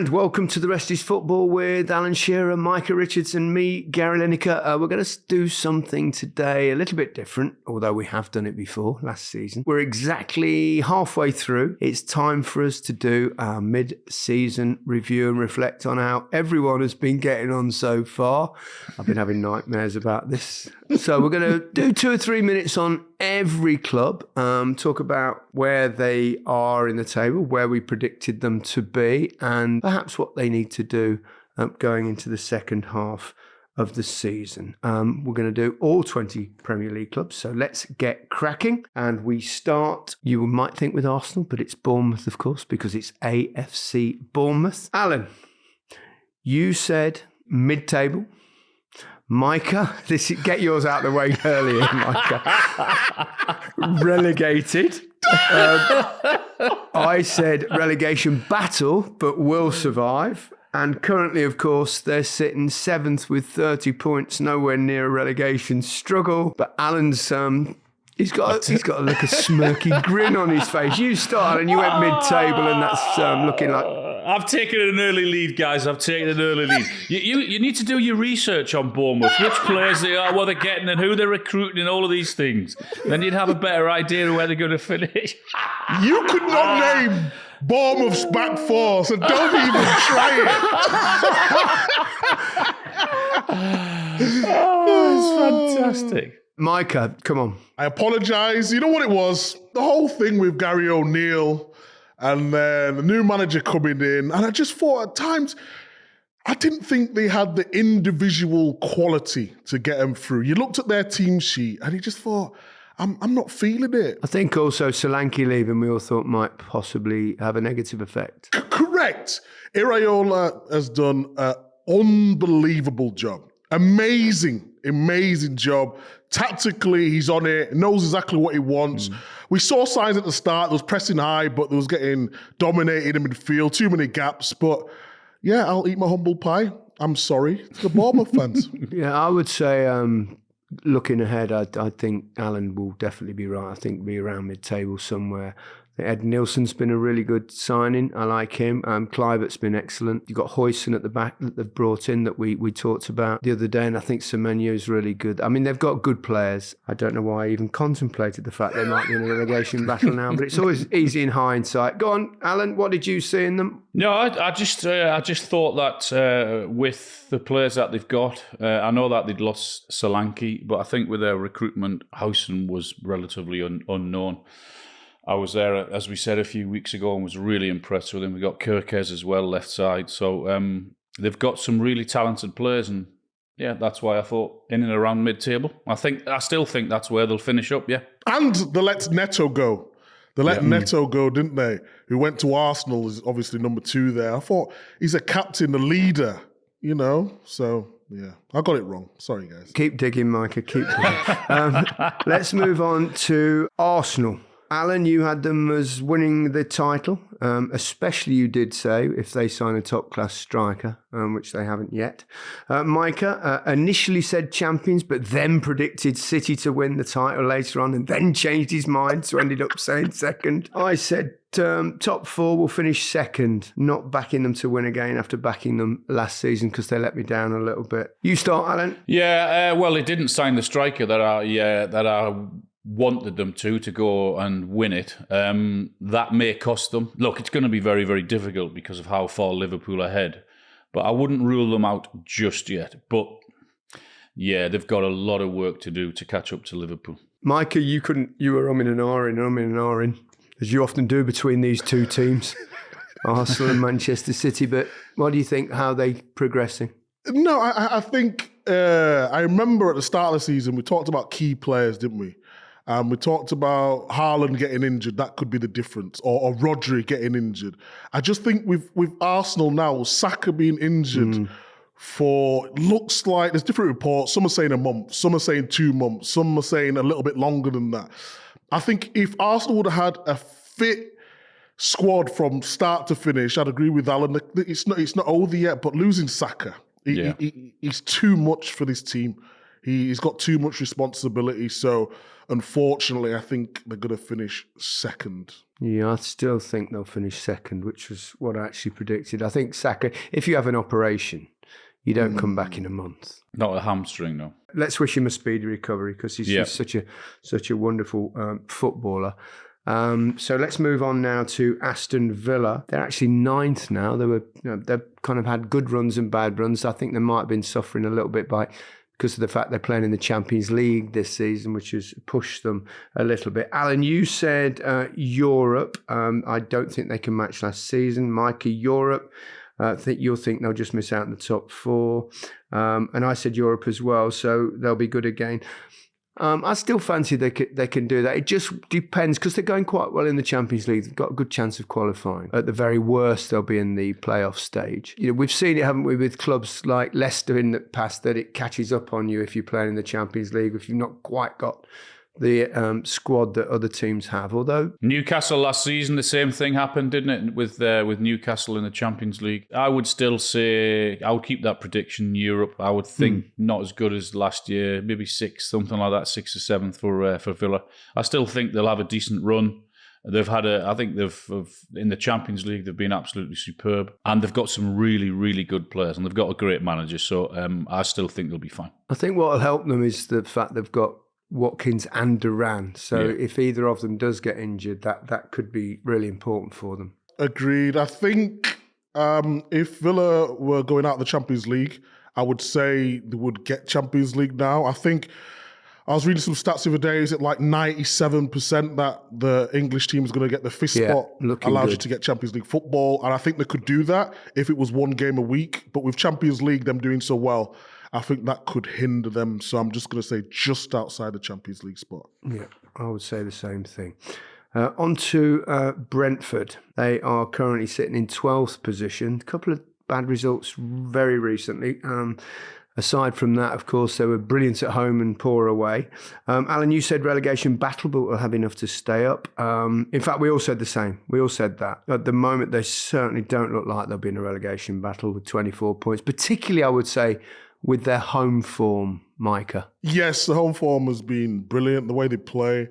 And welcome to The Rest is Football with Alan Shearer, Micah Richardson, me, Gary Lineker. We're going to do something today a little bit different, although we have done it before last season. We're exactly halfway through. It's time for us to do our mid-season review and reflect on how everyone has been getting on so far. I've been having nightmares about this. So we're going to do 2 or 3 minutes on every club, talk about where they are in the table, where we predicted them to be, and perhaps what they need to do going into the second half of the season. We're going to do all 20 Premier League clubs, so let's get cracking. And we start, you might think with Arsenal, but it's Bournemouth, of course, because it's AFC Bournemouth. Alan, you said mid-table. Micah, get yours out of the way earlier, Micah. Relegated. I said relegation battle, but will survive. And currently, of course, they're sitting 7th with 30 points, nowhere near a relegation struggle. But Alan's he's got a look of smirky grin on his face. You started and you went mid-table, and that's looking like. I've taken an early lead, guys. I've taken an early lead. You need to do your research on Bournemouth, which players they are, what they're getting, and who they're recruiting, and all of these things. Then you'd have a better idea of where they're going to finish. You could not name Bournemouth's back four, so don't even try it. Oh, it's fantastic. Micah, come on. I apologise. You know what it was? The whole thing with Gary O'Neill and then the new manager coming in. And I just thought at times, I didn't think they had the individual quality to get them through. You looked at their team sheet and you just thought, I'm not feeling it. I think also Solanke leaving, we all thought might possibly have a negative effect. Correct. Iraola has done an unbelievable job. Amazing job. Tactically, he's on it, knows exactly what he wants. We saw signs at the start, there was pressing high, but there was getting dominated in midfield, too many gaps. But yeah, I'll eat my humble pie. I'm sorry to the Bournemouth fans. Yeah, I would say looking ahead, I think Alan will definitely be right. I think be around mid-table somewhere. Ed Nielsen's been a really good signing. I like him. Kluivert's been excellent. You've got Huijsen at the back that they've brought in that we talked about the other day, and I think Semenyo's really good. I mean, they've got good players. I don't know why I even contemplated the fact they might be in a relegation battle now, but it's always easy in hindsight. Go on, Alan, what did you see in them? No, I just thought that with the players that they've got, I know that they'd lost Solanke, but I think with their recruitment, Huijsen was relatively unknown. I was there, as we said, a few weeks ago and was really impressed with him. We got Kirkez as well, left side. So they've got some really talented players, and yeah, that's why I thought in and around mid-table. I still think that's where they'll finish up, yeah. And they let Neto go. They let Neto go, didn't they? Who went to Arsenal, is obviously number 2 there. I thought he's a captain, a leader, you know, so... yeah, I got it wrong. Sorry, guys. Keep digging, Micah, keep digging. Let's move on to Arsenal. Alan, you had them as winning the title, especially you did say if they sign a top-class striker, which they haven't yet. Micah initially said champions, but then predicted City to win the title later on and then changed his mind, so ended up saying second. I said top 4 will finish second, not backing them to win again after backing them last season because they let me down a little bit. You start, Alan. Yeah, well, they didn't sign the striker that I wanted them to go and win it. That may cost them. Look, it's going to be very, very difficult because of how far Liverpool are ahead. But I wouldn't rule them out just yet. But yeah, they've got a lot of work to do to catch up to Liverpool. Micah, you were umming and ahhing, as you often do between these two teams, Arsenal and Manchester City. But what do you think? How are they progressing? No, I think I remember at the start of the season we talked about key players, didn't we? We talked about Haaland getting injured. That could be the difference. Or Rodri getting injured. I just think with Arsenal now, Saka being injured for, looks like, there's different reports. Some are saying a month. Some are saying 2 months. Some are saying a little bit longer than that. I think if Arsenal would have had a fit squad from start to finish, I'd agree with Alan. It's not over yet, but losing Saka, he's too much for this team. He's got too much responsibility. So, unfortunately, I think they're going to finish second. Yeah, I still think they'll finish second, which was what I actually predicted. I think Saka, if you have an operation, you don't come back in a month. Not a hamstring, no. Let's wish him a speedy recovery because he's such a wonderful footballer. So let's move on now to Aston Villa. They're actually ninth now. They've kind of had good runs and bad runs. I think they might have been suffering a little bit because of the fact they're playing in the Champions League this season, which has pushed them a little bit. Alan, you said Europe. I don't think they can match last season. Micah, Europe. You'll think they'll just miss out in the top four. And I said Europe as well, so they'll be good again. I still fancy they can do that. It just depends because they're going quite well in the Champions League. They've got a good chance of qualifying. At the very worst, they'll be in the playoff stage. We've seen it, haven't we, with clubs like Leicester in the past, that it catches up on you if you're playing in the Champions League, if you've not quite got the squad that other teams have. Although Newcastle last season, the same thing happened, didn't it, with Newcastle in the Champions League? I would still say I would keep that prediction. Europe, I would think not as good as last year, maybe sixth, something like that, 6th or 7th for Villa. I still think they'll have a decent run. They've had in the Champions League, they've been absolutely superb, and they've got some really, really good players, and they've got a great manager. So I still think they'll be fine. I think what will help them is the fact they've got Watkins and Duran. So if either of them does get injured, that could be really important for them. Agreed. I think if Villa were going out of the Champions League, I would say they would get Champions League now. I think I was reading some stats the other day. Is it like 97% that the English team is going to get the fifth spot allows you to get Champions League football? And I think they could do that if it was one game a week. But with Champions League, them doing so well, I think that could hinder them. So I'm just going to say just outside the Champions League spot. Yeah, I would say the same thing. On to Brentford. They are currently sitting in 12th position. A couple of bad results very recently. Aside from that, of course, they were brilliant at home and poor away. Alan, you said relegation battle, but will have enough to stay up. In fact, we all said the same. We all said that. At the moment, they certainly don't look like they'll be in a relegation battle with 24 points. Particularly, I would say, with their home form, Micah. Yes, the home form has been brilliant, the way they play.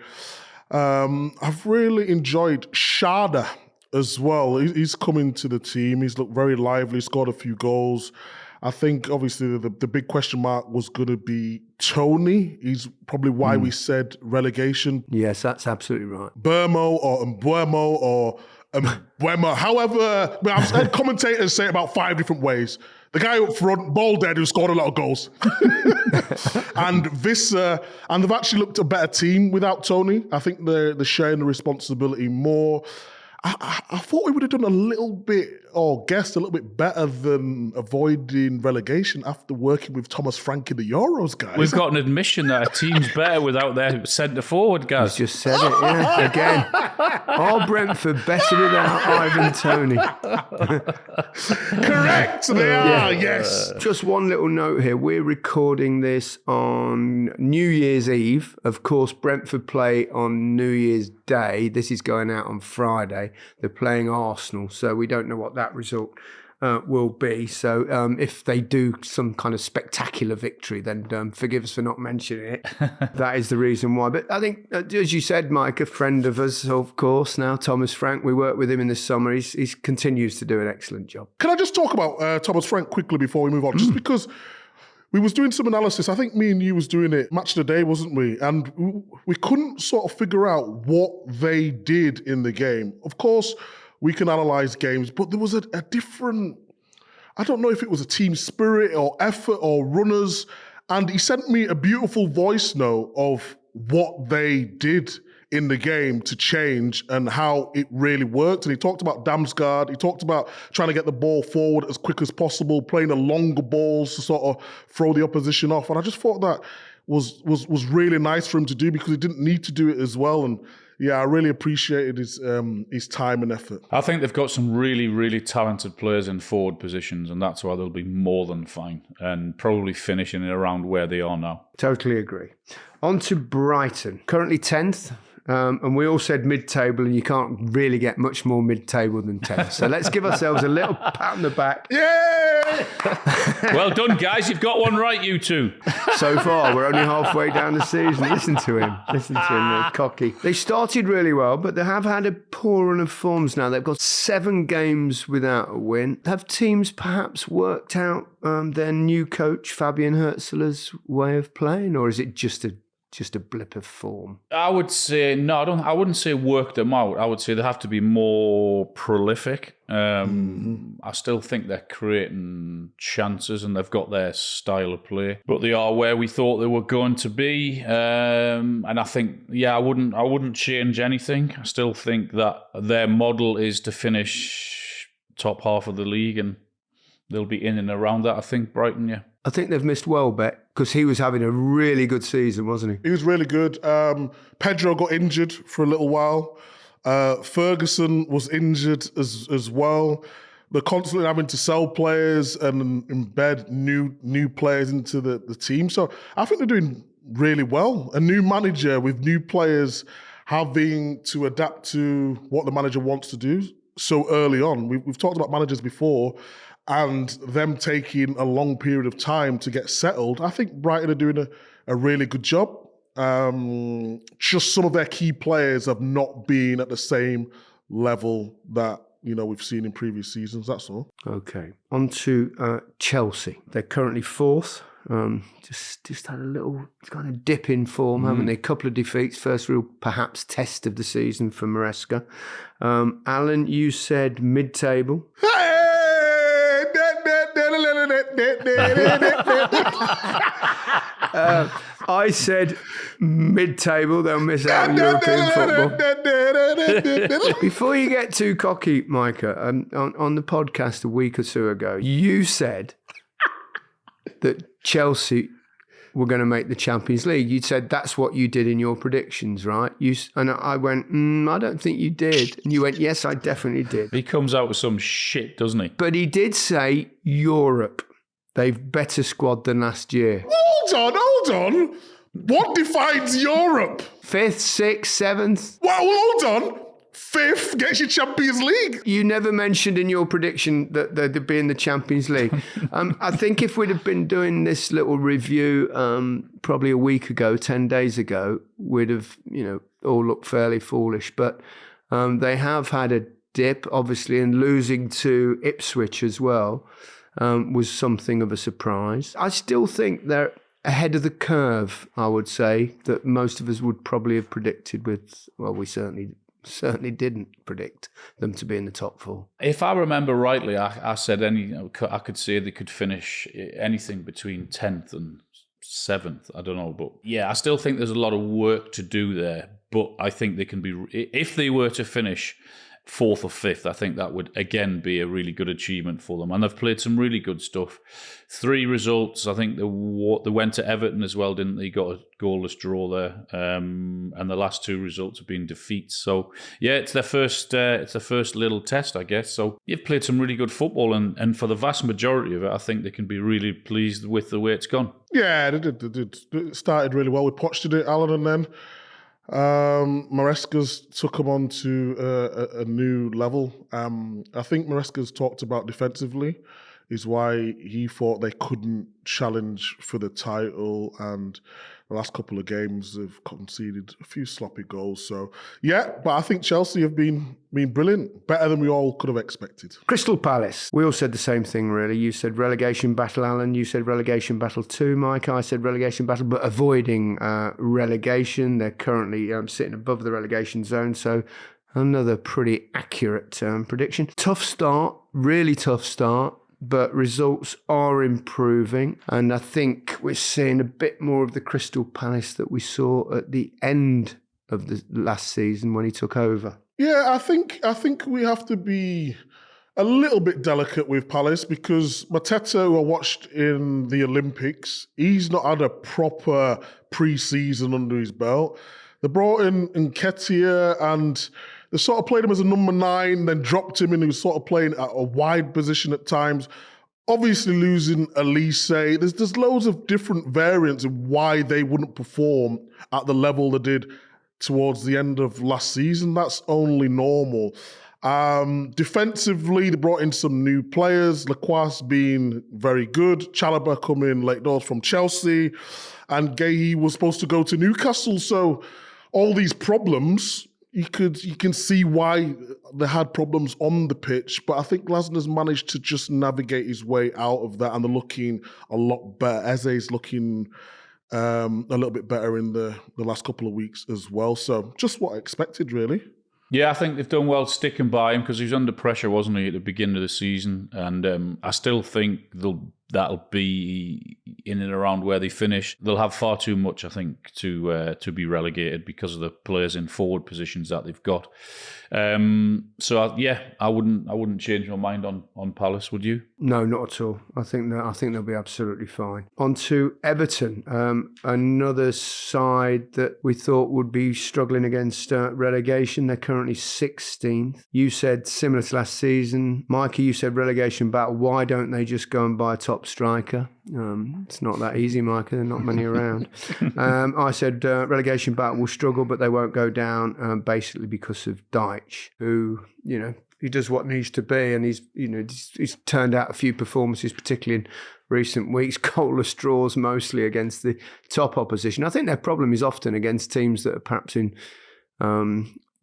I've really enjoyed Shada as well. He's come into the team. He's looked very lively, scored a few goals. I think, obviously, the big question mark was going to be Tony. He's probably why we said relegation. Yes, that's absolutely right. Burmo or Mbuemo or Mbuemo. However, I've heard commentators say it about 5 different ways. The guy up front, ball dead, who scored a lot of goals. And Vissa, and they've actually looked a better team without Tony. I think they're sharing the responsibility more. I thought we would have done a little bit, or guessed a little bit better than avoiding relegation after working with Thomas Frank in the Euros, guys. We've got an admission that a team's better without their centre forward, guys. You just said it, yeah. Again. Are Brentford better without Ivan Toney? Correct, they are, yes. Just one little note here. We're recording this on New Year's Eve. Of course, Brentford play on New Year's Day. This is going out on Friday. They're playing Arsenal, so we don't know what that result will be. So if they do some kind of spectacular victory, then forgive us for not mentioning it. That is the reason why. But I think, as you said, Mike, a friend of us, of course, now, Thomas Frank, we worked with him in the summer. He continues to do an excellent job. Can I just talk about Thomas Frank quickly before we move on? Just because we was doing some analysis. I think me and you was doing it match of the day, wasn't we? And we couldn't sort of figure out what they did in the game. Of course, we can analyse games, but there was a different, I don't know if it was a team spirit or effort or runners. And he sent me a beautiful voice note of what they did in the game to change and how it really worked. And he talked about Damsgaard. He talked about trying to get the ball forward as quick as possible, playing the longer balls to sort of throw the opposition off. And I just thought that was really nice for him to do because he didn't need to do it as well. And yeah, I really appreciated his time and effort. I think they've got some really, really talented players in forward positions, and that's why they'll be more than fine and probably finishing around where they are now. Totally agree. On to Brighton. Currently 10th. And we all said mid-table, and you can't really get much more mid-table than 10th. So let's give ourselves a little pat on the back. Yay! Well done, guys. You've got one right, you two. So far, we're only halfway down the season. Listen to him. They're cocky. They started really well, but they have had a poor run of forms now. They've got 7 games without a win. Have teams perhaps worked out their new coach, Fabian Hürzeler's way of playing, or is it just a blip of form? I would say no. I wouldn't say work them out. I would say they have to be more prolific. I still think they're creating chances and they've got their style of play, but they are where we thought they were going to be. And I think, I wouldn't change anything. I still think that their model is to finish top half of the league, and they'll be in and around that. I think Brighton, yeah. I think they've missed Welbeck because he was having a really good season, wasn't he? He was really good. Pedro got injured for a little while. Ferguson was injured as well. They're constantly having to sell players and embed new players into the team. So I think they're doing really well. A new manager with new players having to adapt to what the manager wants to do so early on. We've talked about managers before, and them taking a long period of time to get settled. I think Brighton are doing a really good job. Just some of their key players have not been at the same level that we've seen in previous seasons, that's all. Okay, on to Chelsea. They're currently 4th. Just had a little kind of dip in form, haven't they? A couple of defeats, first real perhaps test of the season for Maresca. Alan, you said mid-table. I said mid-table, they'll miss out on European football. Before you get too cocky, Micah, on the podcast a week or two ago, you said that Chelsea were going to make the Champions League. You said that's what you did in your predictions, right? And I went, I don't think you did. And you went, yes, I definitely did. He comes out with some shit, doesn't he? But he did say Europe. They've better squad than last year. Hold on. What defines Europe? 5th, 6th, 7th. Well, hold on. 5th gets you Champions League. You never mentioned in your prediction that they'd be in the Champions League. I think if we'd have been doing this little review probably a week ago, 10 days ago, we'd have, all looked fairly foolish. But they have had a dip, obviously, and losing to Ipswich as well was something of a surprise. I still think they're ahead of the curve, I would say, that most of us would probably have predicted we certainly didn't predict them to be in the top 4. If I remember rightly, I said I could say they could finish anything between 10th and 7th. I don't know, but I still think there's a lot of work to do there. But I think they can be, if they were to finish 4th or 5th, I think that would again be a really good achievement for them. And they've played some really good stuff. 3 results. I think they went to Everton as well, didn't they? Got a goalless draw there, and the last 2 results have been defeats. So it's their first little test, I guess. So you've played some really good football, and for the vast majority of it, I think they can be really pleased with the way it's gone. Yeah, they did. It started really well with Pochettino, Alan, and then Maresca's took them on to a new level. I think Maresca's talked about defensively is why he thought they couldn't challenge for the title, and the last couple of games have conceded a few sloppy goals. So but I think Chelsea have been brilliant, better than we all could have expected. Crystal Palace, we all said the same thing really. You said relegation battle, Alan. You said relegation battle too, Mike. I said relegation battle, but avoiding relegation. They're currently sitting above the relegation zone, so another pretty accurate prediction. Tough start, really tough start. But results are improving, and I think we're seeing a bit more of the Crystal Palace that we saw at the end of the last season when he took over. Yeah, I think we have to be a little bit delicate with Palace because Mateta, who I watched in the Olympics, he's not had a proper pre-season under his belt. They brought in Nketiah and they sort of played him as a number 9, then dropped him and he was sort of playing at a wide position at times. Obviously losing Elise. There's loads of different variants of why they wouldn't perform at the level they did towards the end of last season. That's only normal. Defensively, they brought in some new players. Lacroix being very good. Chalobah coming late doors from Chelsea. And Guéhi was supposed to go to Newcastle. So all these problems, you can see why they had problems on the pitch. But I think Glasner's managed to just navigate his way out of that. And they're looking a lot better. Eze's looking a little bit better in the last couple of weeks as well. So just what I expected, really. Yeah, I think they've done well sticking by him because he was under pressure, wasn't he, at the beginning of the season? And I still think that'll be in and around where they finish. They'll have far too much, I think, to be relegated because of the players in forward positions that they've got. I wouldn't change my mind on Palace. Would you? No, not at all. I think they'll be absolutely fine. On to Everton, another side that we thought would be struggling against relegation. They're currently 16th. You said similar to last season. Micah, you said relegation battle. Why don't they just go and buy a top striker? It's not that easy, Micah. There are not many around. I said relegation battle will struggle, but they won't go down basically because of Deitch, who, he does what needs to be, and he's turned out a few performances, particularly in recent weeks, goalless draws mostly against the top opposition. I think their problem is often against teams that are perhaps in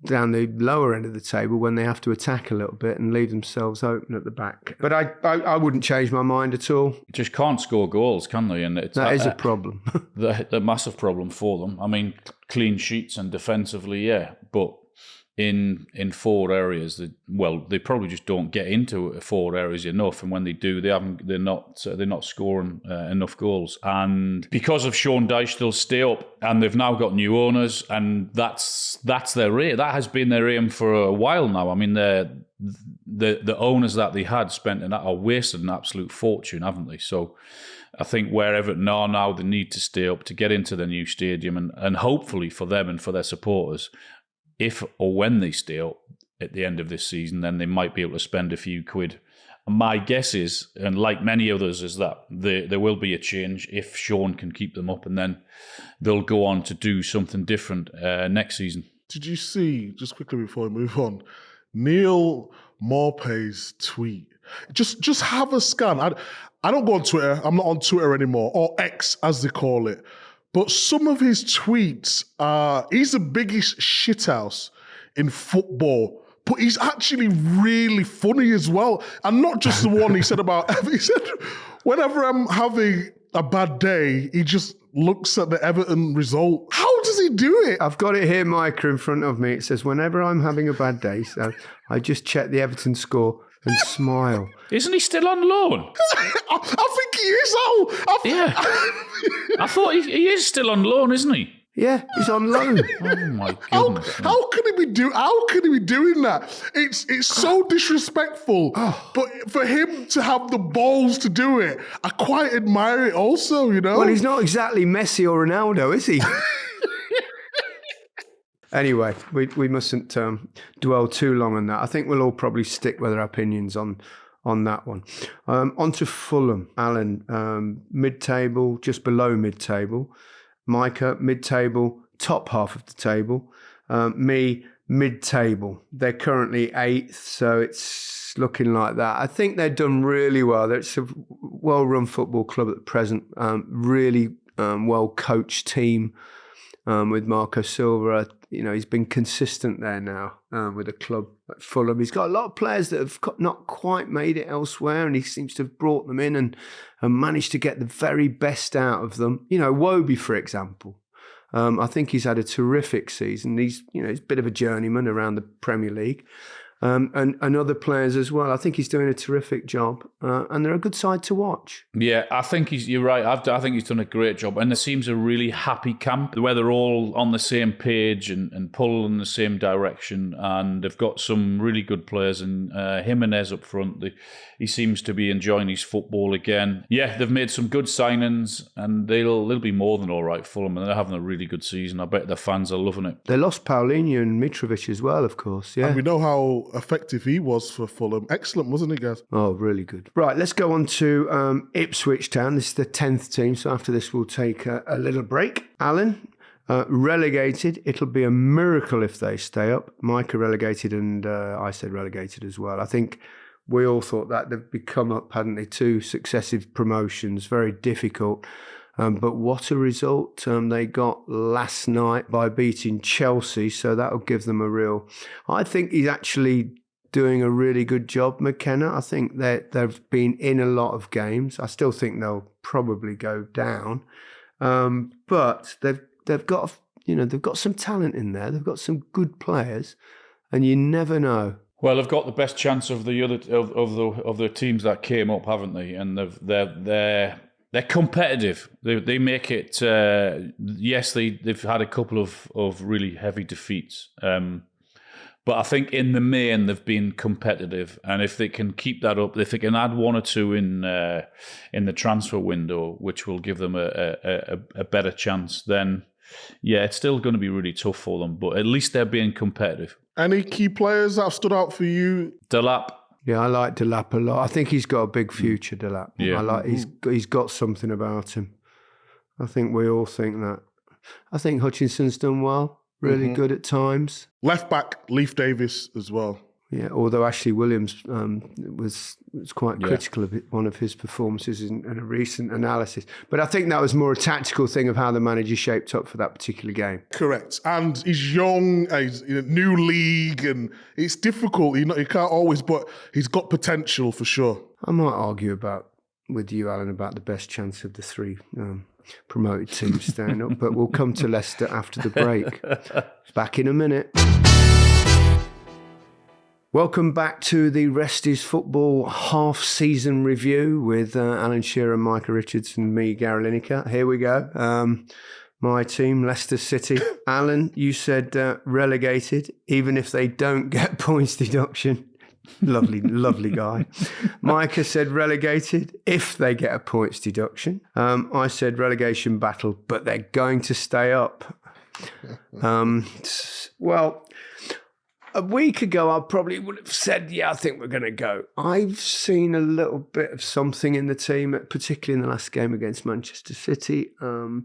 down the lower end of the table when they have to attack a little bit and leave themselves open at the back. But I wouldn't change my mind at all. Just can't score goals, can they? And that is a problem. the massive problem for them. I mean, clean sheets and defensively, yeah, but in forward areas, they probably just don't get into forward areas enough, and when they do, they're not scoring enough goals. And because of Sean Dyche, they'll stay up, and they've now got new owners, and that's their aim. That has been their aim for a while now. I mean, the owners that they had wasted an absolute fortune, haven't they? So I think where Everton are now, they need to stay up to get into the new stadium, and hopefully for them and for their supporters, if or when they stay up at the end of this season, then they might be able to spend a few quid. And my guess is, and like many others, is that there will be a change if Sean can keep them up, and then they'll go on to do something different next season. Did you see, just quickly before we move on, Neil Maupay's tweet? Just have a scan. I don't go on Twitter. I'm not on Twitter anymore, or X as they call it. But some of his tweets he's the biggest shithouse in football, but he's actually really funny as well. And not just the one he said about, he said, whenever I'm having a bad day, he just looks at the Everton result. How does he do it? I've got it here, Micah, in front of me. It says, whenever I'm having a bad day, so I just check the Everton score and smile. Isn't he still on loan? I think he is. I thought he is still on loan, isn't he? Yeah, he's on loan. Oh my goodness! How can he be doing that? It's so disrespectful. But for him to have the balls to do it, I quite admire it. Also, Well, he's not exactly Messi or Ronaldo, is he? Anyway, we mustn't dwell too long on that. I think we'll all probably stick with our opinions on that one. On to Fulham. Alan, mid-table, just below mid-table. Micah, mid-table, top half of the table. Me, mid-table. They're currently 8th, so it's looking like that. I think they've done really well. It's a well-run football club at the present. Really well-coached team with Marco Silva. He's been consistent there now with a club like Fulham. He's got a lot of players that have not quite made it elsewhere, and he seems to have brought them in and managed to get the very best out of them. Wobie, for example. I think he's had a terrific season. He's a bit of a journeyman around the Premier League. And other players as well. I think he's doing a terrific job, and they're a good side to watch. Yeah, I think you're right. I think he's done a great job, and there seems a really happy camp where they're all on the same page and pull in the same direction, and they've got some really good players, and Jimenez up front. He seems to be enjoying his football again. Yeah, they've made some good signings, and they'll be more than all right, Fulham, and they're having a really good season. I bet their fans are loving it. They lost Paulinho and Mitrovic as well, of course. Yeah, and we know how effective he was for Fulham. Excellent, wasn't he, guys? Oh, really good. Right, let's go on to Ipswich Town. This is the 10th team, so after this we'll take a little break. Alan, Relegated, it'll be a miracle if they stay up. Micah relegated, and I said relegated as well. I think we all thought that they've become up, hadn't they? 2 successive promotions, very difficult. But what a result they got last night by beating Chelsea. So that'll give them a real... I think he's actually doing a really good job, McKenna. I think they've been in a lot of games. I still think they'll probably go down. But they've got, they've got some talent in there. They've got some good players, and you never know. Well, they've got the best chance of the other of the teams that came up, haven't they? And they're competitive. They make it. Yes, they've had a couple of really heavy defeats, but I think in the main they've been competitive. And if they can keep that up, if they can add 1 or 2 in the transfer window, which will give them a better chance, then yeah, it's still going to be really tough for them. But at least they're being competitive. Any key players that have stood out for you? Delap. Yeah, I like Delap a lot. I think he's got a big future, Delap. Yeah. He's got something about him. I think we all think that. I think Hutchinson's done well, really good at times. Left back, Leif Davis as well. Yeah, although Ashley Williams was quite critical of one of his performances in a recent analysis. But I think that was more a tactical thing of how the manager shaped up for that particular game. Correct. And he's young, he's in a new league, and it's difficult. He can't always, but he's got potential for sure. I might argue with you, Alan, about the best chance of the 3 promoted teams staying up, but we'll come to Leicester after the break. Back in a minute. Welcome back to the Rest is Football half-season review with Alan Shearer, Micah Richards and me, Gary Lineker. Here we go. My team, Leicester City. Alan, you said relegated, even if they don't get points deduction. Lovely guy. Micah said relegated if they get a points deduction. I said relegation battle, but they're going to stay up. Well... A week ago, I probably would have said, yeah, I think we're going to go. I've seen a little bit of something in the team, particularly in the last game against Manchester City. El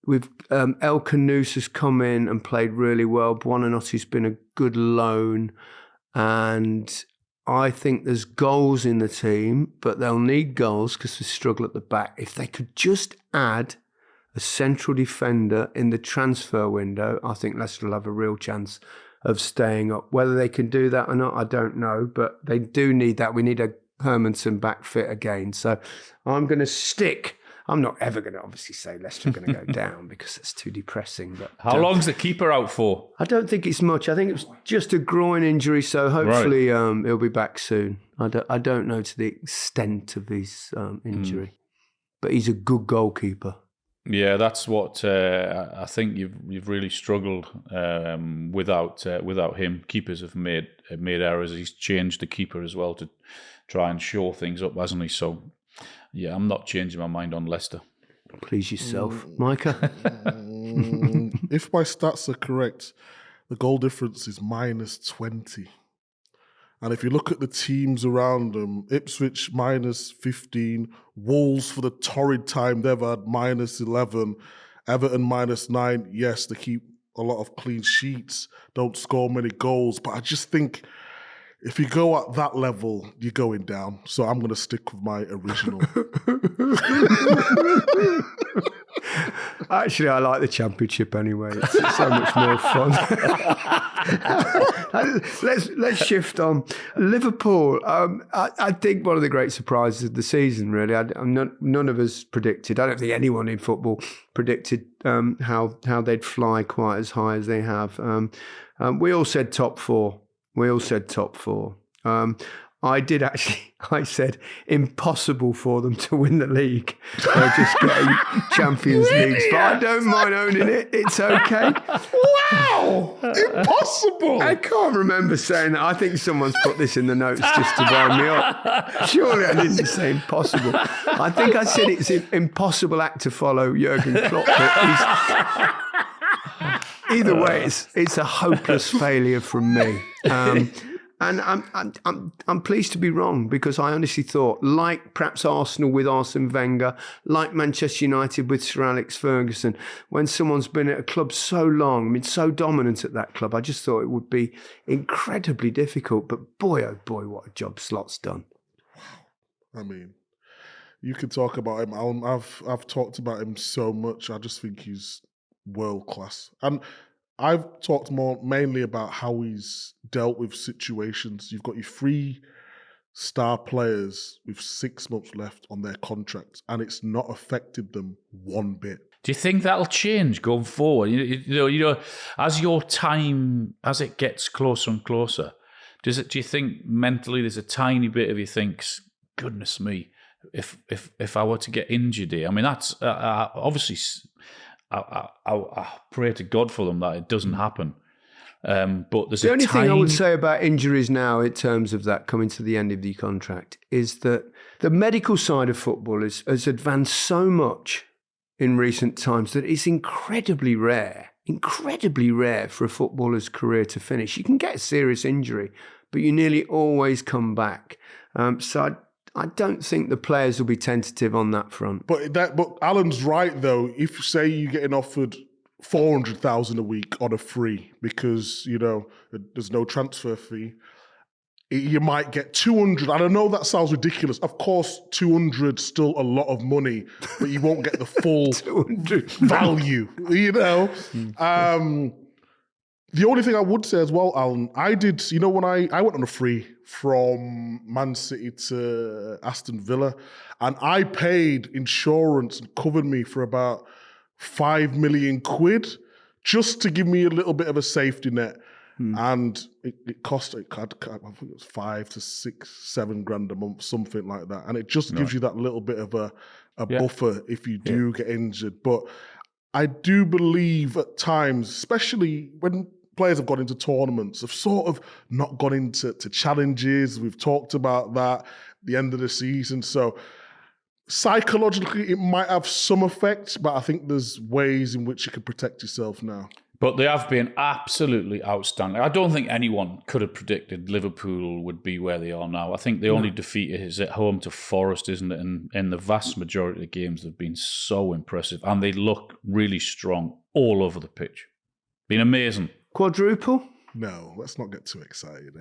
Canouse has come in and played really well. Buonanotti's been a good loan. And I think there's goals in the team, but they'll need goals because they struggle at the back. If they could just add a central defender in the transfer window, I think Leicester will have a real chance of staying up. Whether they can do that or not, I don't know, but they do need that. We need a Hermanson back fit again. So I'm going to stick. I'm not ever going to obviously say Leicester are going to go down because it's too depressing. But how long's the keeper out for? I don't think it's much. I think it's just a groin injury, so hopefully he'll be back soon. I don't know to the extent of his injury, but he's a good goalkeeper. Yeah, that's what I think you've really struggled without him. Keepers have made errors. He's changed the keeper as well to try and shore things up, hasn't he? So, yeah, I'm not changing my mind on Leicester. Please yourself, Micah. If my stats are correct, the goal difference is -20. And if you look at the teams around them, Ipswich -15, Wolves for the torrid time they've had -11, Everton -9. Yes, they keep a lot of clean sheets, don't score many goals, but I just think if you go at that level, you're going down. So I'm going to stick with my original. Actually, I like the Championship anyway. It's so much more fun. Let's shift on. Liverpool, I think one of the great surprises of the season, really. None of us predicted, I don't think anyone in football predicted how they'd fly quite as high as they have. We all said top four. I said impossible for them to win the league. They're just getting Champions Leagues, but I don't mind owning it. It's okay. Wow! Impossible! I can't remember saying that. I think someone's put this in the notes just to wind me up. Surely I didn't say impossible. I think I said it's an impossible act to follow Jurgen Klopp. Either way, it's a hopeless failure from me. And I'm pleased to be wrong, because I honestly thought, like perhaps Arsenal with Arsene Wenger, like Manchester United with Sir Alex Ferguson, when someone's been at a club so long, so dominant at that club, I just thought it would be incredibly difficult. But boy, oh boy, what a job Slot's done. I mean, you could talk about him. I've talked about him so much. I just think he's world class. And I've talked mainly about how he's dealt with situations. You've got your 3 star players with 6 months left on their contracts, and it's not affected them one bit. Do you think that'll change going forward? You know, as it gets closer and closer, do you think mentally there's a tiny bit of you thinks, goodness me, if I were to get injured here? I mean, that's obviously. I pray to God for them that it doesn't happen. But there's the only thing I would say about injuries now, in terms of that coming to the end of the contract, is that the medical side of football has advanced so much in recent times that it's incredibly rare for a footballer's career to finish. You can get a serious injury, but you nearly always come back. So I don't think the players will be tentative on that front. But Alan's right though. If say you're getting offered 400,000 a week on a free because there's no transfer fee, you might get 200. And I know that sounds ridiculous. Of course, 200 still a lot of money, but you won't get the full 200 value. The only thing I would say as well, Alan, I did, when I went on a free from Man City to Aston Villa, and I paid insurance and covered me for about 5 million quid just to give me a little bit of a safety net. And it cost, I think it was 5 to 6, 7 grand a month, something like that. And it just gives you that little bit of a buffer if you do get injured. But I do believe at times, especially when players have gone into tournaments, have sort of not gone into challenges. We've talked about that at the end of the season. So psychologically, it might have some effect, but I think there's ways in which you can protect yourself now. But they have been absolutely outstanding. I don't think anyone could have predicted Liverpool would be where they are now. I think the only defeat is at home to Forest, isn't it? And in the vast majority of the games, they've been so impressive. And they look really strong all over the pitch. Been amazing. Quadruple? No, let's not get too excited.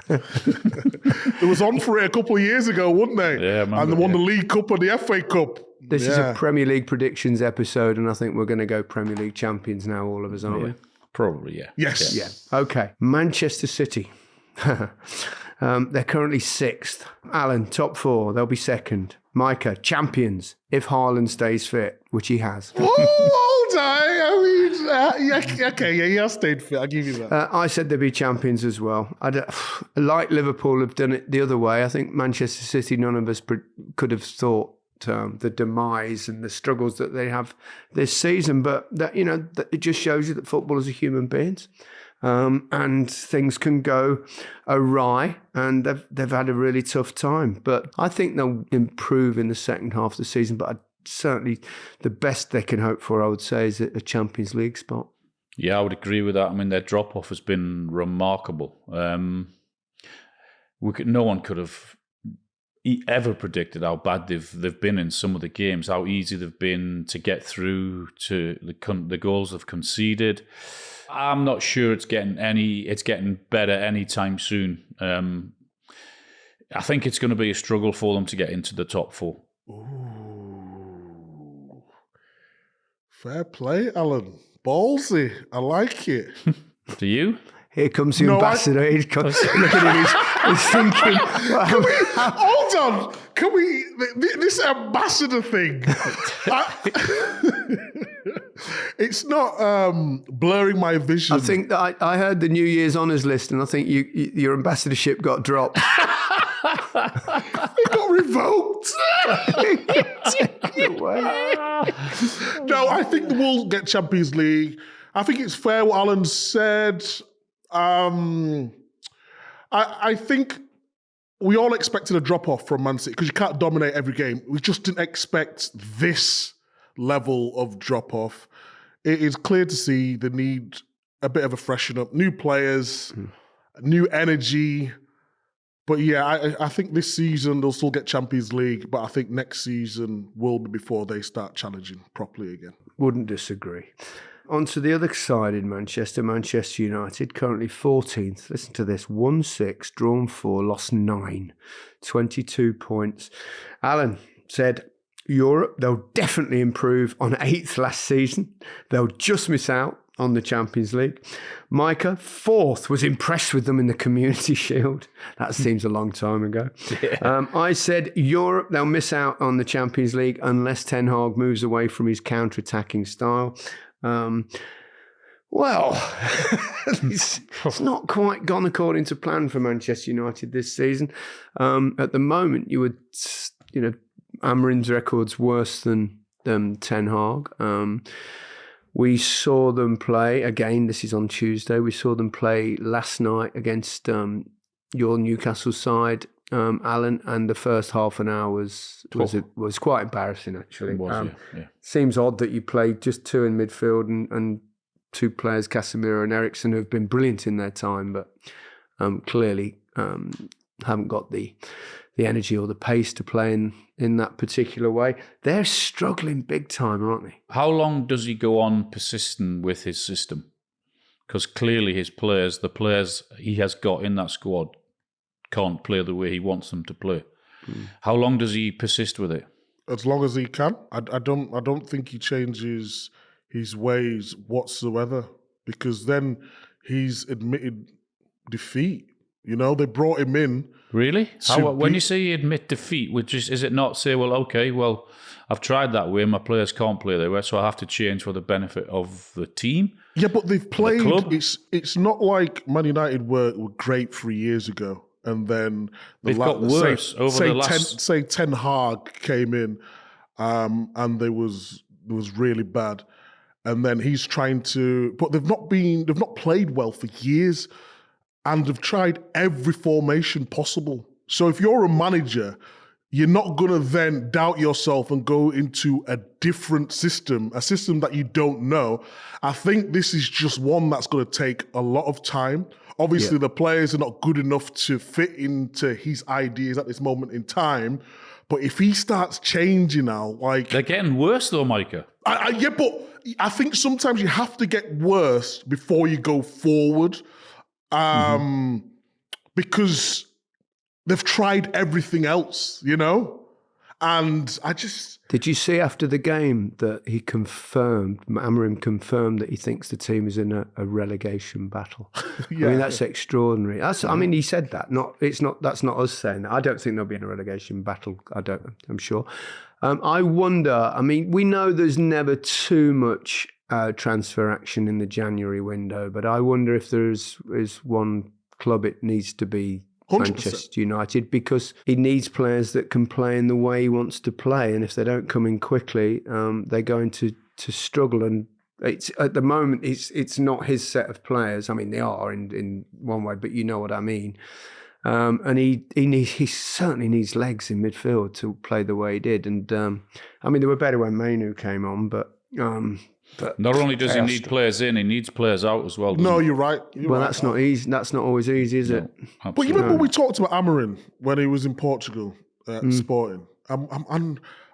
It was on for it a couple of years ago, wouldn't they? Yeah, and they won the League Cup and the FA Cup. This is a Premier League predictions episode, and I think we're going to go Premier League champions now, all of us, aren't we? Probably, yeah. Yes. Yeah. Okay. Manchester City. They're currently 6th. Alan, top 4. They'll be 2nd. Micah, champions, if Haaland stays fit, which he has. Hold on. He has stayed fit. I'll give you that. I said they'd be champions as well. Like Liverpool have done it the other way. I think Manchester City, none of us could have thought the demise and the struggles that they have this season. But that it just shows you that footballers are human beings. And things can go awry, and they've had a really tough time. But I think they'll improve in the second half of the season. But certainly the best they can hope for, I would say, is a Champions League spot. Yeah, I would agree with that. I mean, their drop-off has been remarkable. No one could have ever predicted how bad they've been in some of the games, how easy they've been to get through, to the goals they've conceded. I'm not sure it's getting better anytime soon. I think it's going to be a struggle for them to get into the top 4. Ooh. Fair play, Alan. Ballsy. I like it. Do you? Here comes the ambassador. Look at him. He's thinking. Hold on. Can we? This ambassador thing. It's not blurring my vision. I think that I heard the New Year's honours list, and I think your ambassadorship got dropped. It got revoked. No, I think the Wolves get Champions League. I think it's fair what Alan said. I think we all expected a drop-off from Man City because you can't dominate every game. We just didn't expect this level of drop-off. It is clear to see they need a bit of a freshen up. New players. new energy. But yeah, I think this season they'll still get Champions League, but I think next season will be before they start challenging properly again. Wouldn't disagree. On to the other side in Manchester United, currently 14th. Listen to this, 1-6, drawn 4, lost 9, 22 points. Alan said, Europe, they'll definitely improve on 8th last season. They'll just miss out on the Champions League. Micah, 4th, was impressed with them in the Community Shield. That seems a long time ago. Yeah. I said, Europe, they'll miss out on the Champions League unless Ten Hag moves away from his counter-attacking style. Well, it's not quite gone according to plan for Manchester United this season. At the moment, Amorim's record's worse than Ten Hag. We saw them play, again, this is on Tuesday, we saw them play last night against your Newcastle side, Alan, and the first half an hour was quite embarrassing, actually. Yeah. Seems odd that you played just 2 in midfield and 2 players, Casemiro and Eriksen, who've been brilliant in their time, but clearly haven't got the energy or the pace to play in that particular way. They're struggling big time, aren't they? How long does he go on persisting with his system? Because clearly his players, the players he has got in that squad, can't play the way he wants them to play. How long does he persist with it? As long as he can. I don't think he changes his ways whatsoever, because then he's admitted defeat. You know, they brought him in. Really? When you say you admit defeat, is it not say, well, okay, well, I've tried that way, my players can't play their way, so I have to change for the benefit of the team? Yeah, but they've played. The club? It's not like Man United were great 3 years ago, and then they've got worse over the last. Ten Hag came in, and they was really bad, and then he's trying to. But they've not played well for years. And have tried every formation possible. So if you're a manager, you're not going to then doubt yourself and go into a different system, a system that you don't know. I think this is just one that's going to take a lot of time. Obviously, the players are not good enough to fit into his ideas at this moment in time. But if he starts changing now, they're getting worse though, Micah. Yeah, but I think sometimes you have to get worse before you go forward. Because they've tried everything else, you know? And I just... Did you see after the game that Amorim confirmed that he thinks the team is in a relegation battle? Yeah. I mean, that's extraordinary. I mean, he said that. That's not us saying that. I don't think they'll be in a relegation battle. I'm sure. I wonder, I mean, we know there's never too much transfer action in the January window, but I wonder if there is one club it needs to be 100%. Manchester United, because he needs players that can play in the way he wants to play, and if they don't come in quickly, they're going to struggle. And it's at the moment it's not his set of players. I mean, they are in one way, but you know what I mean. And he certainly needs legs in midfield to play the way he did. And I mean, they were better when Mainu came on, but not only does he need players in, he needs players out as well. No, you're right. That's not easy. That's not always easy, is it? Absolutely. But you remember we talked about Amorim when he was in Portugal at Sporting. I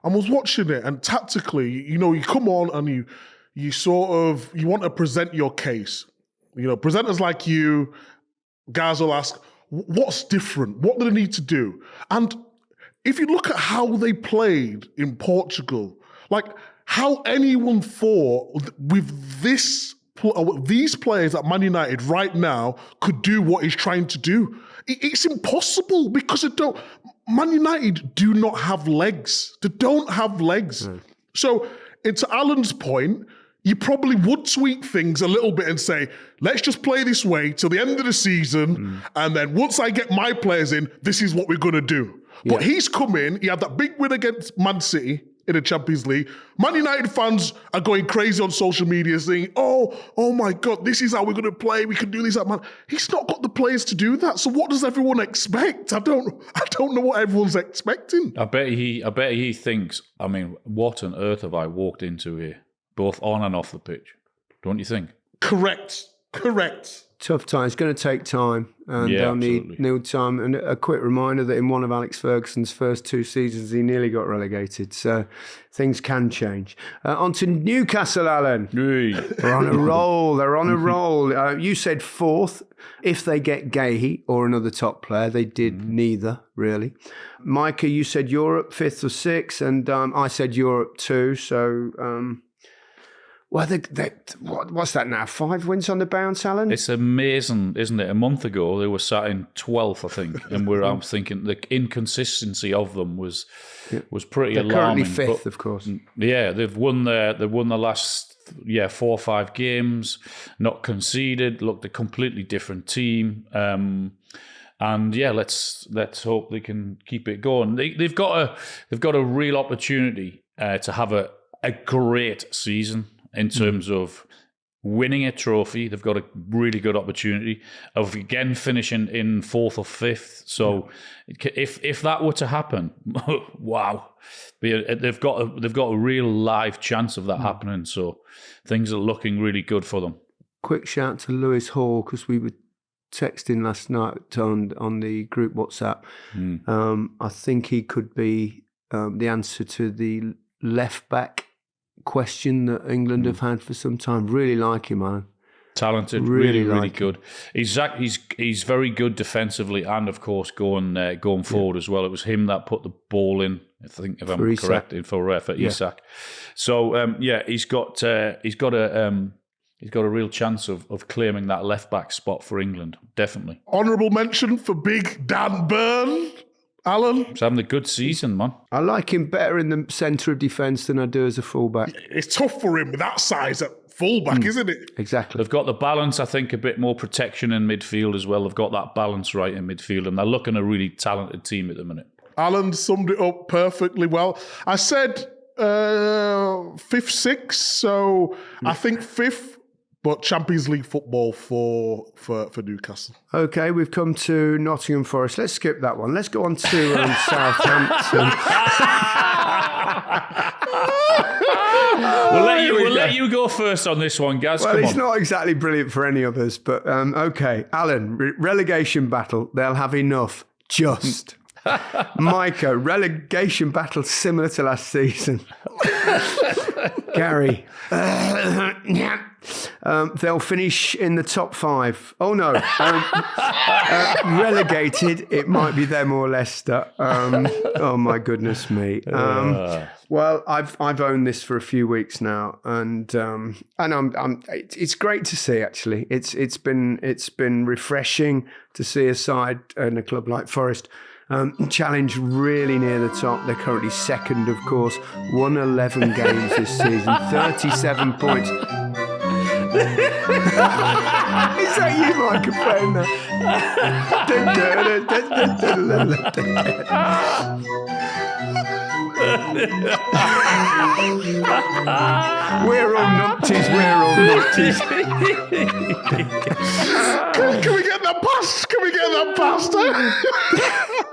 was watching it, and tactically, you know, you come on and you sort of you want to present your case. You know, presenters like you, guys will ask, what's different? What do they need to do? And if you look at how they played in Portugal, like how anyone thought with these players at Man United right now could do what he's trying to do. It's impossible because Man United do not have legs. They don't have legs. Mm. So, to Alan's point, you probably would tweak things a little bit and say, let's just play this way till the end of the season. And then once I get my players in, this is what we're going to do. Yeah. But he's come in, he had that big win against Man City in the Champions League. Man United fans are going crazy on social media saying, oh my God, this is how we're going to play. We can do this. Man, he's not got the players to do that. So what does everyone expect? I don't know what everyone's expecting. I bet he thinks, I mean, what on earth have I walked into here, both on and off the pitch? Don't you think? Correct. Correct. Tough time. It's going to take time, and Yeah, they'll need absolutely. time. And a quick reminder that in one of Alex Ferguson's first 2 seasons, he nearly got relegated. So things can change. On to Newcastle, Alan. Hey. They're on a roll. They're on a roll. You said fourth. If they get Gahey or another top player, they did neither, really. Micah, you said Europe, fifth or sixth, and I said Europe too. So... well, what's that now? 5 wins on the bounce, Alan? It's amazing, isn't it? A month ago, they were sat in 12th, I think. And I'm thinking the inconsistency of them was pretty They're alarming. currently fifth, of course. Yeah, they've won the last 4 or 5 games, not conceded, looked a completely different team. And yeah, let's hope they can keep it going. They've got a real opportunity to have a great season. In terms of winning a trophy, they've got a really good opportunity of again finishing in 4th or 5th. So, if that were to happen, wow, they've got a real live chance of that happening. So, things are looking really good for them. Quick shout to Lewis Hall, because we were texting last night on the group WhatsApp. I think he could be the answer to the left back question that England have had for some time. Really like him, man. Talented, Really really like good. He's very good defensively, and of course going forward as well. It was him that put the ball in, I think, if I'm correct, for Isak. So he's got a real chance of claiming that left back spot for England. Definitely. Honourable mention for Big Dan Burn. Alan? He's having a good season, man. I like him better in the centre of defence than I do as a fullback. It's tough for him with that size at fullback, isn't it? Exactly. They've got the balance, I think, a bit more protection in midfield as well. They've got that balance right in midfield, and they're looking a really talented team at the minute. Alan summed it up perfectly well. I said 5th, 6th, so I think 5th, but Champions League football for Newcastle. Okay, we've come to Nottingham Forest. Let's skip that one. Let's go on to Southampton. We'll let you go first on this one, Gaz. Well, Come it's on. not exactly brilliant for any of us, but okay. Alan, relegation battle. They'll have enough. Just. Micah, relegation battle similar to last season. Gary. They'll finish in the top 5. Oh no, relegated. It might be them or Leicester. Oh my goodness me. Well, I've owned this for a few weeks now, and it's great to see. Actually, it's been refreshing to see a side and a club like Forest challenge really near the top. They're currently second, of course. Won 11 games this season, 37 points. Is that you, Micah, playing that? We're all numpties, Can we get that past? Can we get that past?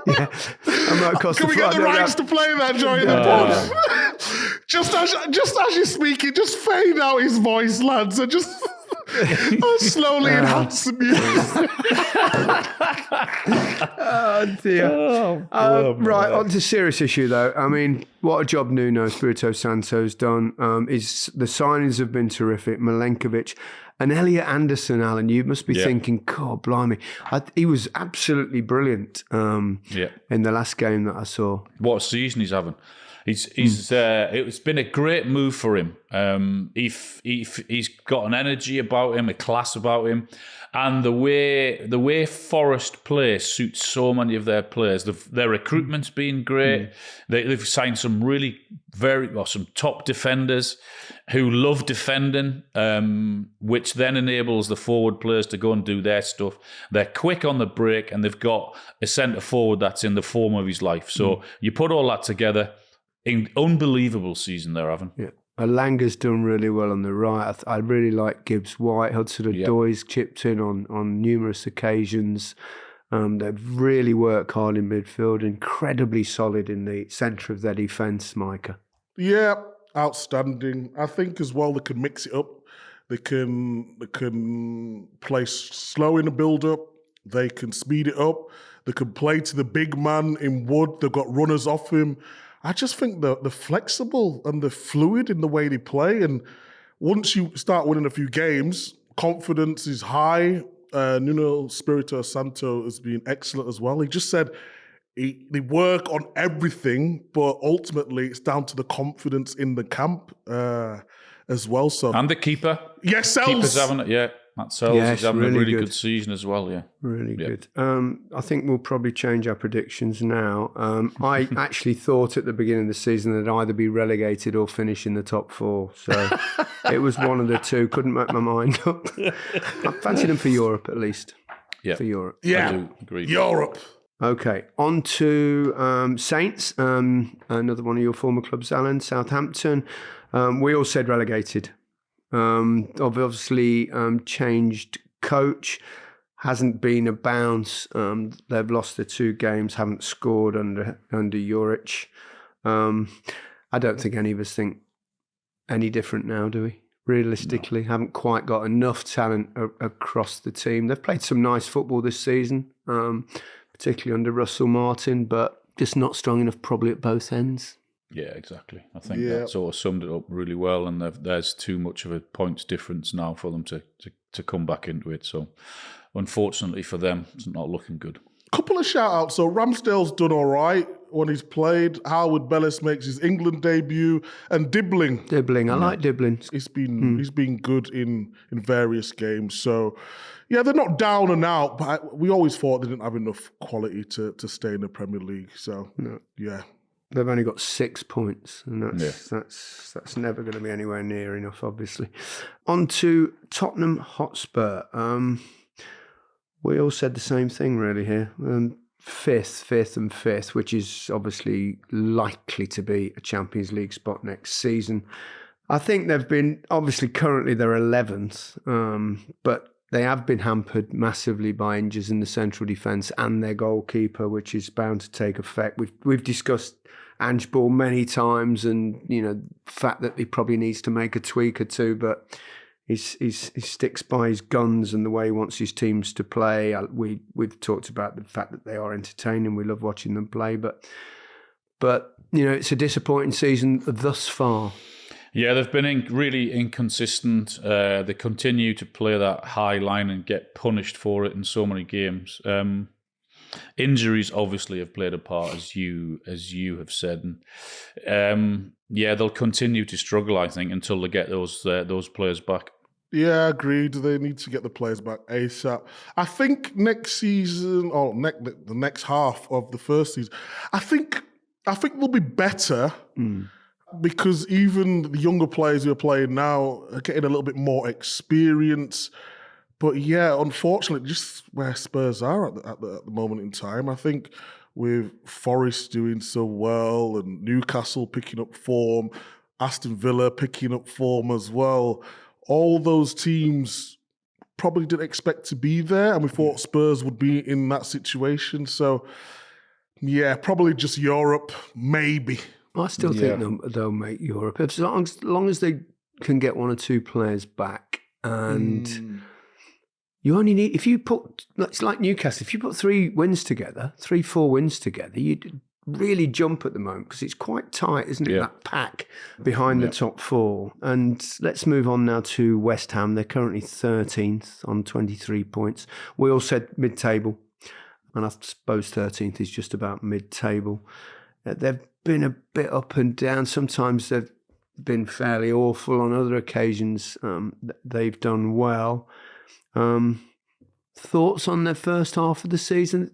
Yeah, I might cost Can we get the rights to play that during the pod? Just as you're speaking, just fade out his voice, lads, and just slowly enhance the music. Oh dear. Right, on to serious issue though. I mean, what a job Nuno Espirito Santo's done. The signings have been terrific. Milenkovic and Elliot Anderson, Alan, you must be thinking, God blimey. He was absolutely brilliant in the last game that I saw. What a season he's having. It's been a great move for him. He's got an energy about him, a class about him, and the way Forest play suits so many of their players. Their recruitment's been great. They've signed some really some top defenders who love defending, which then enables the forward players to go and do their stuff. They're quick on the break, and they've got a centre forward that's in the form of his life. So you put all that together. Unbelievable season they're having. Yeah. Alanga's done really well on the right. I really like Gibbs White. Hudson-Odoi's chipped in on numerous occasions. They've really worked hard in midfield. Incredibly solid in the centre of their defence, Micah. Yeah, outstanding. I think as well they could mix it up. They can play slow in the build-up. They can speed it up. They can play to the big man in Wood. They've got runners off him. I just think they're flexible and they're fluid in the way they play. And once you start winning a few games, confidence is high. Nuno Espirito Santo has been excellent as well. He just said they work on everything, but ultimately it's down to the confidence in the camp as well. So and the keeper. Yes, Sells. Keeper's having it, yeah. Matt Sells is having a really good season as well, yeah. Really good. I think we'll probably change our predictions now. I actually thought at the beginning of the season they'd either be relegated or finish in the top 4. So it was one of the two. Couldn't make my mind up. I fancied them for Europe at least. Yeah. For Europe. Yeah. I do agree. Europe. Okay, on to Saints, another one of your former clubs, Alan, Southampton. We all said relegated. Obviously changed coach, hasn't been a bounce. They've lost their 2 games, haven't scored under Juric. I don't think any of us think any different now, do we? Realistically, haven't quite got enough talent across the team. They've played some nice football this season, particularly under Russell Martin, but just not strong enough probably at both ends. Yeah, exactly. I think that sort of summed it up really well, and there's too much of a points difference now for them to come back into it. So, unfortunately for them, it's not looking good. Couple of shout-outs. So Ramsdale's done all right when he's played. Howard Bellis makes his England debut, and Dibbling. I like Dibbling. He's been good in various games. So, yeah, they're not down and out, but we always thought they didn't have enough quality to stay in the Premier League. So, yeah. They've only got 6 points, and that's never going to be anywhere near enough, obviously. On to Tottenham Hotspur. We all said the same thing, really, here. Fifth, which is obviously likely to be a Champions League spot next season. I think they've been, obviously, currently they're 11th, but they have been hampered massively by injuries in the central defence and their goalkeeper, which is bound to take effect. We've discussed Ange Ball many times, and the fact that he probably needs to make a tweak or two, but he sticks by his guns and the way he wants his teams to play. We've talked about the fact that they are entertaining. We love watching them play, but it's a disappointing season thus far. Yeah, they've been really inconsistent. They continue to play that high line and get punished for it in so many games. Injuries obviously have played a part, as you have said. And, they'll continue to struggle, I think, until they get those players back. Yeah, agreed. They need to get the players back ASAP. I think next season, or the next half of the first season, I think they'll be better. Because even the younger players who are playing now are getting a little bit more experience. But yeah, unfortunately, just where Spurs are at the moment in time, I think with Forest doing so well and Newcastle picking up form, Aston Villa picking up form as well, all those teams probably didn't expect to be there, and we thought Spurs would be in that situation. So yeah, probably just Europe, maybe. I still think they'll make Europe as long as they can get 1 or 2 players back. And you only need, if you put, it's like Newcastle, if you put 4 wins together, you'd really jump at the moment because it's quite tight, isn't it? Yeah. That pack behind the top 4. And let's move on now to West Ham. They're currently 13th on 23 points. We all said mid-table, and I suppose 13th is just about mid-table. They've been a bit up and down. Sometimes they've been fairly awful. On other occasions, they've done well. Thoughts on their first half of the season?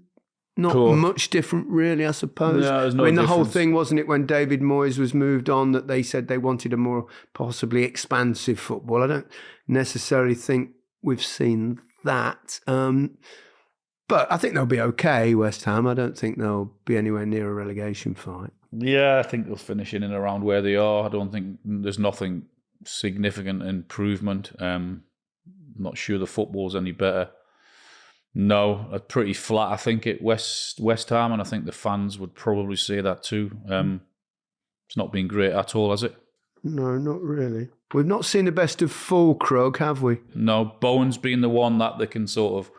Not much different, really, I suppose. No, there's no difference. The whole thing, wasn't it, when David Moyes was moved on, that they said they wanted a more possibly expansive football. I don't necessarily think we've seen that. But I think they'll be okay, West Ham. I don't think they'll be anywhere near a relegation fight. Yeah, I think they'll finish in and around where they are. I don't think there's nothing significant improvement. Not sure the football's any better. No, pretty flat, I think, at West Ham, and I think the fans would probably say that too. It's not been great at all, has it? No, not really. We've not seen the best of Fulkrug, have we? No, Bowen's been the one that they can sort of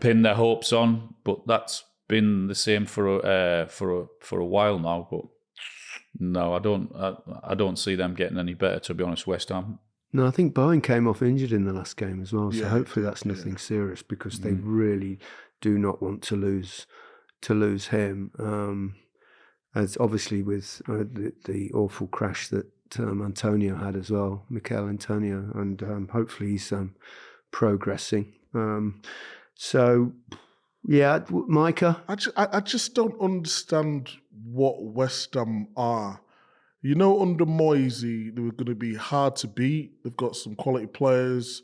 pin their hopes on, but that's been the same for a while now. But no, I don't see them getting any better, to be honest, West Ham. No, I think Bowen came off injured in the last game as well, so hopefully that's nothing serious, because they really do not want to lose him. As obviously with the awful crash that Antonio had as well, Mikel Antonio, and hopefully he's progressing. So, yeah, Micah? I just don't understand what West Ham are. You know, under Moisey, they were going to be hard to beat. They've got some quality players,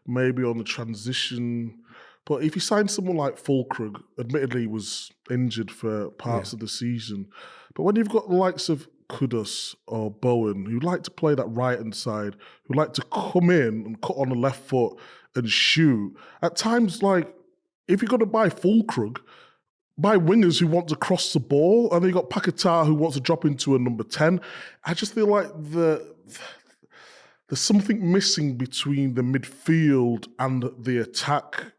maybe on the transition. But if you sign someone like Fulkrug, admittedly he was injured for parts of the season. But when you've got the likes of Kudus or Bowen, who like to play that right-hand side, who like to come in and cut on the left foot and shoot, at times, like, if you're going to buy Fulkrug, buy wingers who want to cross the ball, and then you got Paquetá who wants to drop into a number 10. I just feel like there's something missing between the midfield and the attack.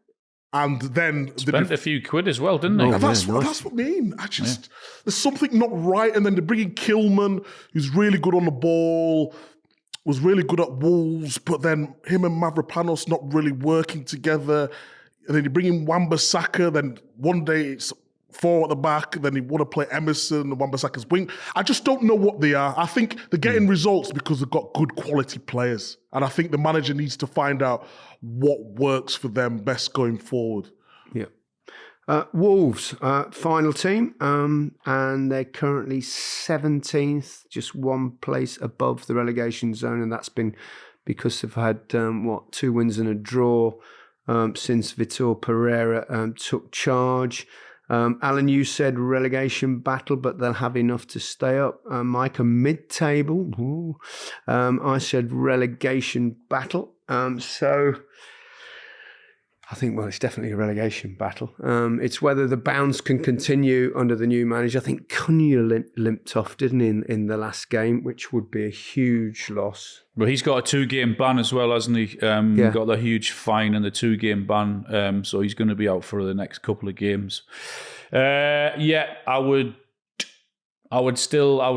And then spent a few quid as well, didn't they? That's what I mean. There's something not right. And then they bring in Kilman, who's really good on the ball, was really good at Wolves, but then him and Mavropanos not really working together. And then you bring in Wan-Bissaka, then one day it's 4 at the back, then you want to play Emerson and Wan-Bissaka's wing. I just don't know what they are. I think they're getting results because they've got good quality players. And I think the manager needs to find out what works for them best going forward. Yeah. Wolves, final team, and they're currently 17th, just one place above the relegation zone, and that's been because they've had, 2 wins and a draw since Vitor Pereira took charge. Alan, you said relegation battle, but they'll have enough to stay up. Micah, mid-table. I said relegation battle. So I think, it's definitely a relegation battle. It's whether the bounce can continue under the new manager. I think Cunha limped off, didn't he, in the last game, which would be a huge loss. Well, he's got a 2-game ban as well, hasn't he? Got the huge fine and the 2-game ban, so he's going to be out for the next couple of games. I would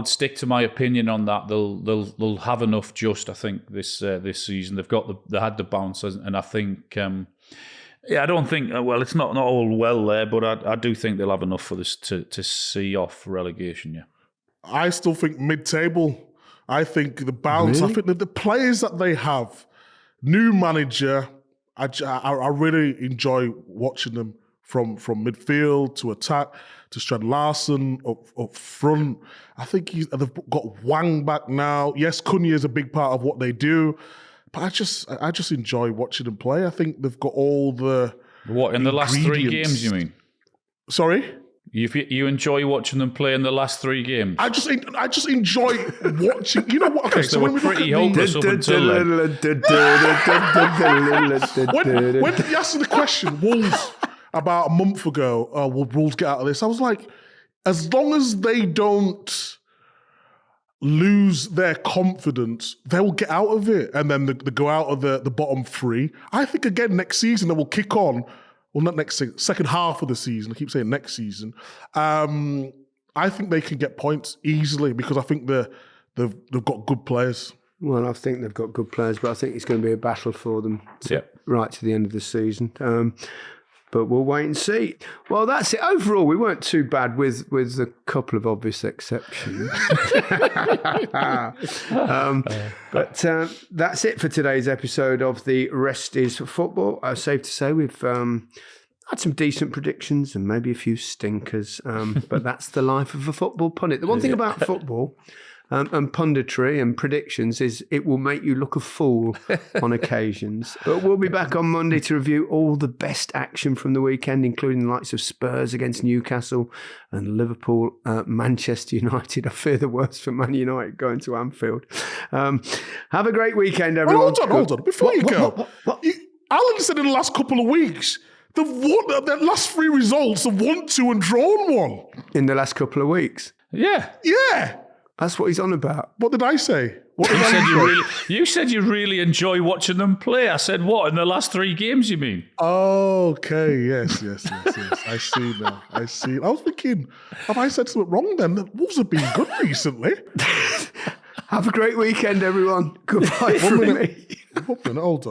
stick to my opinion on that. They'll have enough. Just I think this season they had the bounce, and I think. I don't think. Well, it's not all well there, but I do think they'll have enough for this to see off relegation. Yeah, I still think mid-table. I think the bounce. Really? I think that the players that they have, new manager. I really enjoy watching them from midfield to attack to Strand Larson up front. I think they've got Wang back now. Yes, Cunha is a big part of what they do. But I just enjoy watching them play. I think they've got all the in the last 3 games, you mean? Sorry? You enjoy watching them play in the last 3 games? I just enjoy watching. You know what? Okay, so they were pretty hopeless up until then. When you asked the question, Wolves, about a month ago, will Wolves get out of this? I was like, as long as they don't lose their confidence, they will get out of it, and then they go out of the bottom 3. I think again next season they will kick on. Well, not next season, second half of the season. I keep saying next season. I think they can get points easily because I think they've got good players. Well, I think they've got good players, but I think it's going to be a battle for them right to the end of the season. But we'll wait and see. Well, that's it. Overall, we weren't too bad with a couple of obvious exceptions. But that's it for today's episode of The Rest is Football. Safe to say we've had some decent predictions and maybe a few stinkers. But that's the life of a football pundit. The one thing about football and punditry and predictions is it will make you look a fool on occasions. But we'll be back on Monday to review all the best action from the weekend, including the likes of Spurs against Newcastle and Liverpool, Manchester United. I fear the worst for Man United going to Anfield. Have a great weekend, everyone. Well, hold on. Before you go, Alan said in the last couple of weeks, the last 3 results have won 2 and drawn 1. In the last couple of weeks? Yeah. Yeah. That's what he's on about. What did I say? What did I say? You said you really enjoy watching them play. I said, what, in the last 3 games, you mean? Okay, yes. I see now. I was thinking, have I said something wrong then? The Wolves have been good recently. Have a great weekend, everyone. Goodbye from me. Hold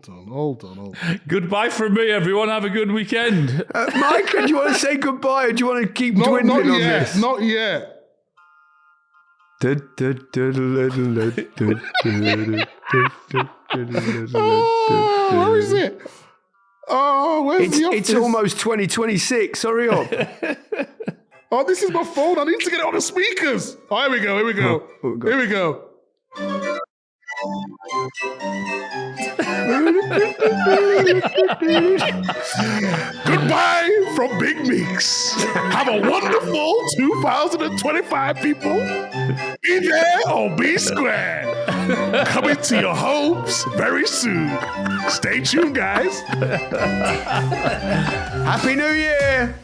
on. Hold on. Goodbye from me, everyone. Have a good weekend. Micah, do you want to say goodbye or do you want to keep dwindling on this? Not yet. Oh, where is it? Oh, where's the office? It's almost 2026. Hurry up. Oh, this is my phone. I need to get it on the speakers. Oh, here we go. Here we go. Goodbye from Big Meeks. Have a wonderful 2025, people. Be there or be square. Coming to your homes very soon. Stay tuned, guys. Happy New Year.